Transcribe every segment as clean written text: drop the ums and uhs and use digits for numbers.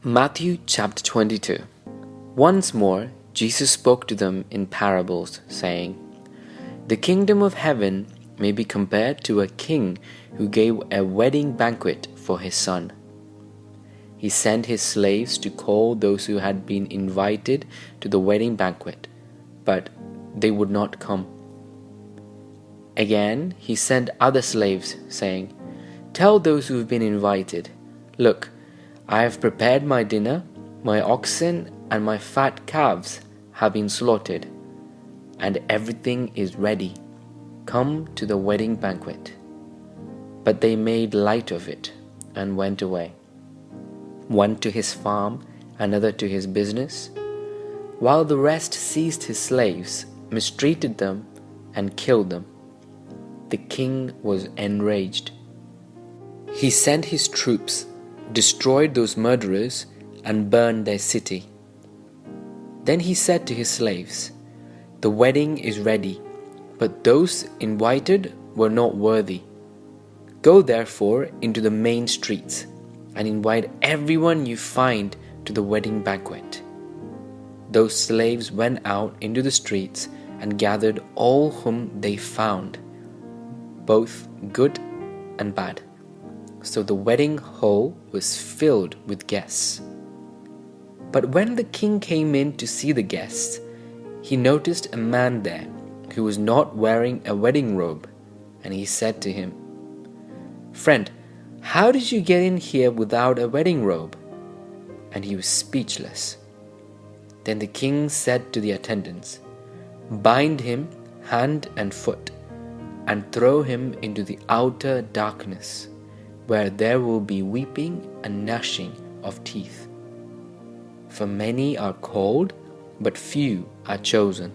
Matthew chapter 22. Once more, Jesus spoke to them in parables, saying, "The kingdom of heaven may be compared to a king who gave a wedding banquet for his son. He sent his slaves to call those who had been invited to the wedding banquet, but they would not come. Again, he sent other slaves, saying, 'Tell those who have been invited, look, I have prepared my dinner, my oxen and my fat calves have been slaughtered, and everything is ready. Come to the wedding banquet.' But they made light of it and went away, one to his farm, another to his business, while the rest seized his slaves, mistreated them, and killed them. The king was enraged. He sent his troops, destroyed those murderers, and burned their city. Then he said to his slaves, 'The wedding is ready, but those invited were not worthy. Go therefore into the main streets, and invite everyone you find to the wedding banquet.' Those slaves went out into the streets and gathered all whom they found, both good and bad. So the wedding hall was filled with guests. But when the king came in to see the guests, he noticed a man there who was not wearing a wedding robe, and he said to him, 'Friend, how did you get in here without a wedding robe?' And he was speechless. Then the king said to the attendants, 'Bind him hand and foot, and throw him into the outer darkness, where there will be weeping and gnashing of teeth. For many are called, but few are chosen.'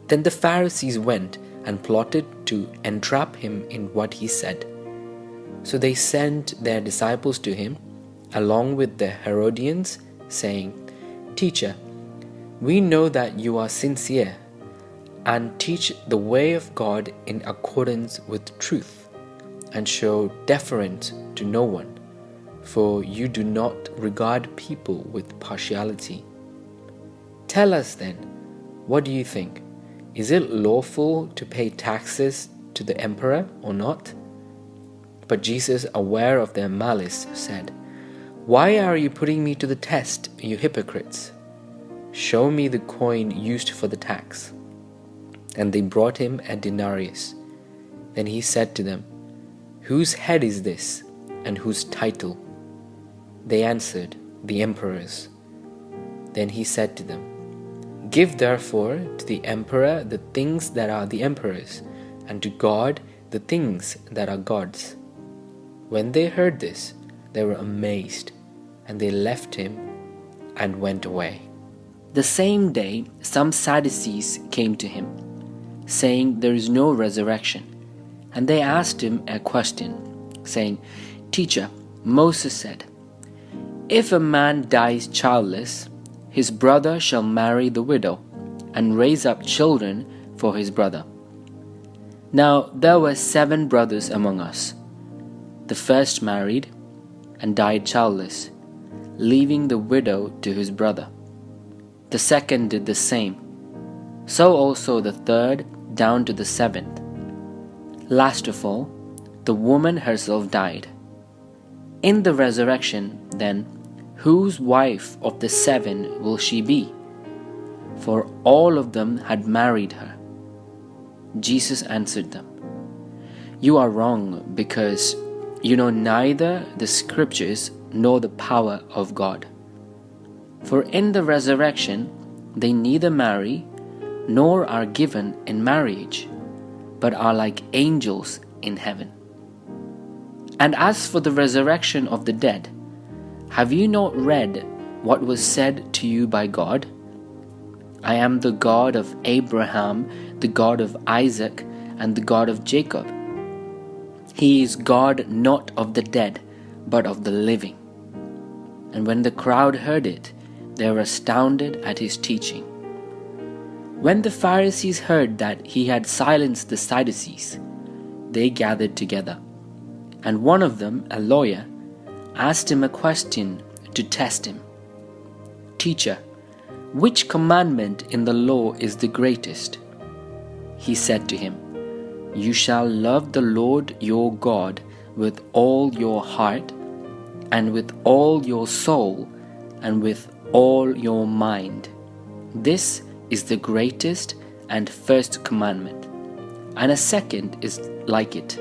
Then the Pharisees went and plotted to entrap him in what he said. So they sent their disciples to him, along with the Herodians, saying, 'Teacher, we know that you are sincere, and teach the way of God in accordance with truth, and show deference to no one, for you do not regard people with partiality. Tell us then, what do you think? Is it lawful to pay taxes to the emperor or not?' But Jesus, aware of their malice, said, 'Why are you putting me to the test, you hypocrites? Show me the coin used for the tax.' And they brought him a denarius. Then he said to them, 'Whose head is this, and whose title?' They answered, 'The emperor's.' Then he said to them, 'Give therefore to the emperor the things that are the emperor's, and to God the things that are God's.' When they heard this, they were amazed, and they left him and went away. The same day, some Sadducees came to him, saying there is no resurrection. And they asked him a question, saying, 'Teacher, Moses said, if a man dies childless, his brother shall marry the widow and raise up children for his brother. Now there were 7 brothers among us. The first married and died childless, leaving the widow to his brother. The second did the same. So also the third, down to the 7th. Last of all, the woman herself died. In the resurrection, then, whose wife of the 7 will she be? For all of them had married her.' Jesus answered them, 'You are wrong, because you know neither the Scriptures nor the power of God. For in the resurrection they neither marry nor are given in marriage, but are like angels in heaven. And as for the resurrection of the dead, have you not read what was said to you by God? I am the God of Abraham, the God of Isaac, and the God of Jacob. He is God not of the dead, but of the living.' And when the crowd heard it, they were astounded at his teaching. When the Pharisees heard that he had silenced the Sadducees, they gathered together, and one of them, a lawyer, asked him a question to test him. "Teacher, which commandment in the law is the greatest?" He said to him, "You shall love the Lord your God with all your heart, and with all your soul, and with all your mind. This is the greatest and first commandment. And a second is like it.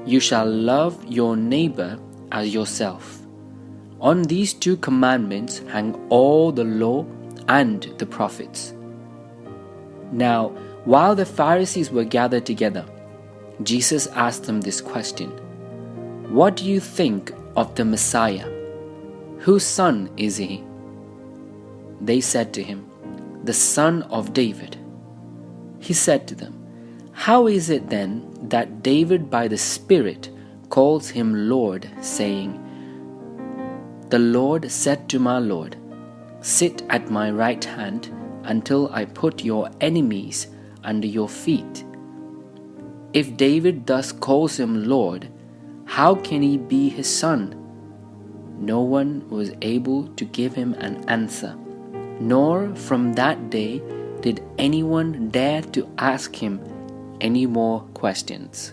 You shall love your neighbor as yourself. On these two commandments hang all the law and the prophets." Now, while the Pharisees were gathered together, Jesus asked them this question: "What do you think of the Messiah? Whose son is he?" They said to him, "The son of David." He said to them, "How is it then that David by the Spirit calls him Lord, saying, 'The Lord said to my Lord, sit at my right hand until I put your enemies under your feet'? If David thus calls him Lord, how can he be his son?" No one was able to give him an answer, nor from that day did anyone dare to ask him any more questions.